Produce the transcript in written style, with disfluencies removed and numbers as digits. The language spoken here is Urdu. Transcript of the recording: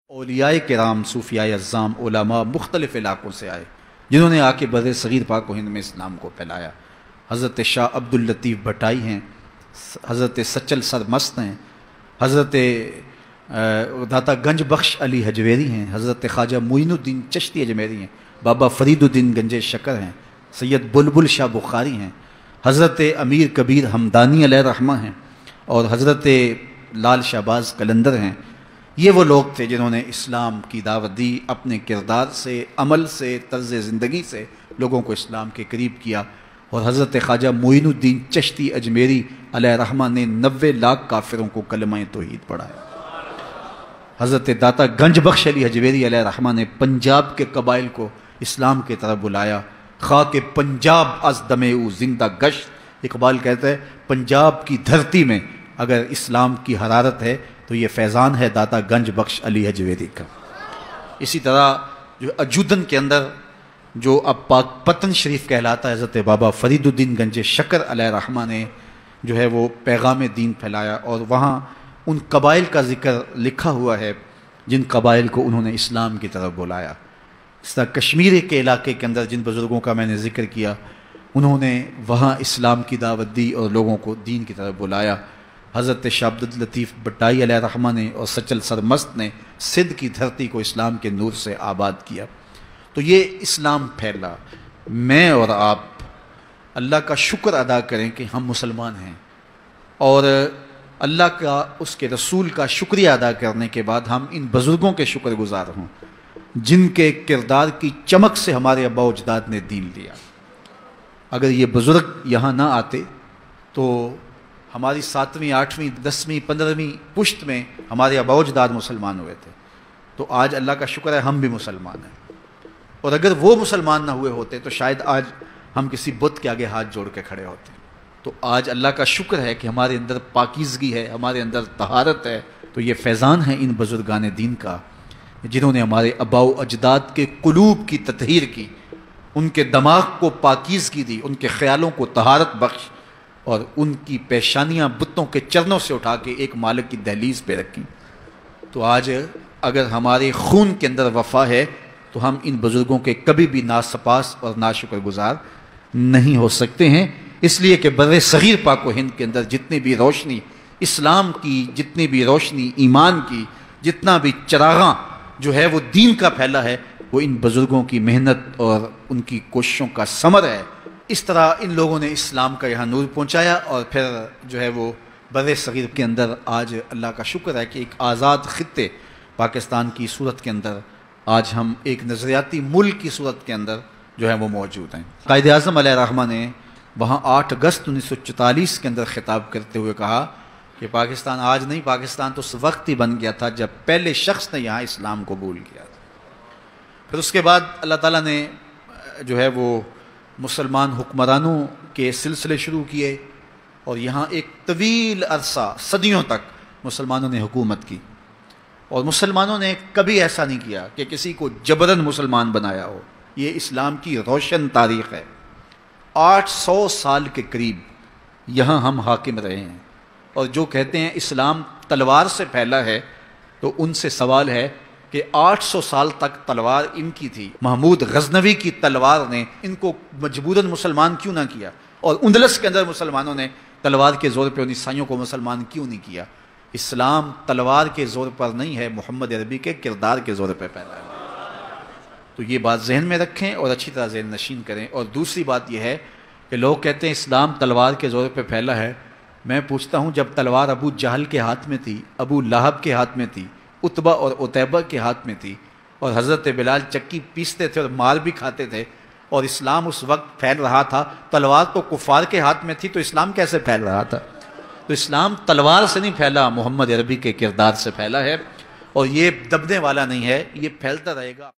اولیاء کرام، صوفیاء اعظام، علماء مختلف علاقوں سے آئے جنہوں نے آ کے بر صغیر پاک و ہند میں اسلام کو پھیلایا۔ حضرت شاہ عبداللطیف بھٹائی ہیں، حضرت سچل سرمست ہیں، حضرت داتا گنج بخش علی حجویری ہیں، حضرت خواجہ معین الدین چشتی اجمیری ہیں، بابا فرید الدین گنج شکر ہیں، سید بلبل شاہ بخاری ہیں، حضرت امیر کبیر ہمدانی علیہ رحمہ ہیں، اور حضرت لال شہباز قلندر ہیں۔ یہ وہ لوگ تھے جنہوں نے اسلام کی دعوت دی، اپنے کردار سے، عمل سے، طرز زندگی سے لوگوں کو اسلام کے قریب کیا۔ اور حضرت خواجہ معین الدین چشتی اجمیری علیہ رحمہ نے 90 لاکھ کافروں کو کلمہ توحید پڑھایا۔ حضرت داتا گنج بخش علی حجویری علیہ رحمہ نے پنجاب کے قبائل کو اسلام کی طرف بلایا۔ خاک پنجاب از دم او زندہ گشت، اقبال کہتا ہے پنجاب کی دھرتی میں اگر اسلام کی حرارت ہے تو یہ فیضان ہے داتا گنج بخش علی حجویری کا۔ اسی طرح جو اجودن کے اندر جو اب پاک پتن شریف کہلاتا ہے، حضرت بابا فرید الدین گنج شکر علیہ رحمہ نے جو ہے وہ پیغام دین پھیلایا، اور وہاں ان قبائل کا ذکر لکھا ہوا ہے جن قبائل کو انہوں نے اسلام کی طرف بلایا۔ اس طرح کشمیر کے علاقے کے اندر جن بزرگوں کا میں نے ذکر کیا، انہوں نے وہاں اسلام کی دعوت دی اور لوگوں کو دین کی طرف بلایا۔ حضرت شاہ عبداللطیف بھٹائی علیہ رحمہ نے اور سچل سرمست نے سندھ کی دھرتی کو اسلام کے نور سے آباد کیا۔ تو یہ اسلام پھیلا۔ میں اور آپ اللہ کا شکر ادا کریں کہ ہم مسلمان ہیں، اور اللہ کا، اس کے رسول کا شکریہ ادا کرنے کے بعد ہم ان بزرگوں کے شکر گزار ہوں جن کے کردار کی چمک سے ہمارے آباء و اجداد نے دین لیا۔ اگر یہ بزرگ یہاں نہ آتے تو ہماری 7ویں، 8ویں، 10ویں، 15ویں پشت میں ہمارے آباء و اجداد مسلمان ہوئے تھے، تو آج اللہ کا شکر ہے ہم بھی مسلمان ہیں۔ اور اگر وہ مسلمان نہ ہوئے ہوتے تو شاید آج ہم کسی بت کے آگے ہاتھ جوڑ کے کھڑے ہوتے۔ تو آج اللہ کا شکر ہے کہ ہمارے اندر پاکیزگی ہے، ہمارے اندر طہارت ہے۔ تو یہ فیضان ہے ان بزرگان دین کا جنہوں نے ہمارے آباء و اجداد کے قلوب کی تطہیر کی، ان کے دماغ کو پاکیزگی دی، ان کے خیالوں کو طہارت بخش، اور ان کی پیشانیاں بتوں کے چرنوں سے اٹھا کے ایک مالک کی دہلیز پہ رکھیں۔ تو آج اگر ہمارے خون کے اندر وفا ہے تو ہم ان بزرگوں کے کبھی بھی ناسپاس اور ناشکر گزار نہیں ہو سکتے ہیں، اس لیے کہ بر صغیر پاک و ہند کے اندر جتنی بھی روشنی اسلام کی، جتنی بھی روشنی ایمان کی، جتنا بھی چراغاں جو ہے وہ دین کا پھیلا ہے، وہ ان بزرگوں کی محنت اور ان کی کوششوں کا ثمر ہے۔ اس طرح ان لوگوں نے اسلام کا یہاں نور پہنچایا، اور پھر جو ہے وہ بر صغیر کے اندر آج اللہ کا شکر ہے کہ ایک آزاد خطے پاکستان کی صورت کے اندر آج ہم ایک نظریاتی ملک کی صورت کے اندر جو ہے وہ موجود ہیں۔ قائد اعظم علیہ رحمہ نے وہاں 8 اگست 1944 کے اندر خطاب کرتے ہوئے کہا کہ پاکستان آج نہیں، پاکستان تو اس وقت ہی بن گیا تھا جب پہلے شخص نے یہاں اسلام قبول کیا تھا۔ پھر اس کے بعد اللہ تعالیٰ نے جو ہے وہ مسلمان حکمرانوں کے سلسلے شروع کیے، اور یہاں ایک طویل عرصہ، صدیوں تک مسلمانوں نے حکومت کی، اور مسلمانوں نے کبھی ایسا نہیں کیا کہ کسی کو جبراً مسلمان بنایا ہو۔ یہ اسلام کی روشن تاریخ ہے۔ 800 سال کے قریب یہاں ہم حاکم رہے ہیں، اور جو کہتے ہیں اسلام تلوار سے پھیلا ہے تو ان سے سوال ہے کہ 800 سال تک تلوار ان کی تھی، محمود غزنوی کی تلوار نے ان کو مجبوراً مسلمان کیوں نہ کیا؟ اور اندلس کے اندر مسلمانوں نے تلوار کے زور پہ ان عیسائیوں کو مسلمان کیوں نہیں کیا؟ اسلام تلوار کے زور پر نہیں ہے، محمد عربی کے کردار کے زور پہ پھیلا ہے۔ تو یہ بات ذہن میں رکھیں اور اچھی طرح ذہن نشین کریں۔ اور دوسری بات یہ ہے کہ لوگ کہتے ہیں اسلام تلوار کے زور پہ پھیلا ہے۔ میں پوچھتا ہوں، جب تلوار ابو جہل کے ہاتھ میں تھی، ابو لہب کے ہاتھ میں تھی، عتبہ اور عتیبہ کے ہاتھ میں تھی، اور حضرت بلال چکی پیستے تھے اور مار بھی کھاتے تھے، اور اسلام اس وقت پھیل رہا تھا، تلوار تو کفار کے ہاتھ میں تھی، تو اسلام کیسے پھیل رہا تھا؟ تو اسلام تلوار سے نہیں پھیلا، محمد عربی کے کردار سے پھیلا ہے، اور یہ دبنے والا نہیں ہے، یہ پھیلتا رہے گا۔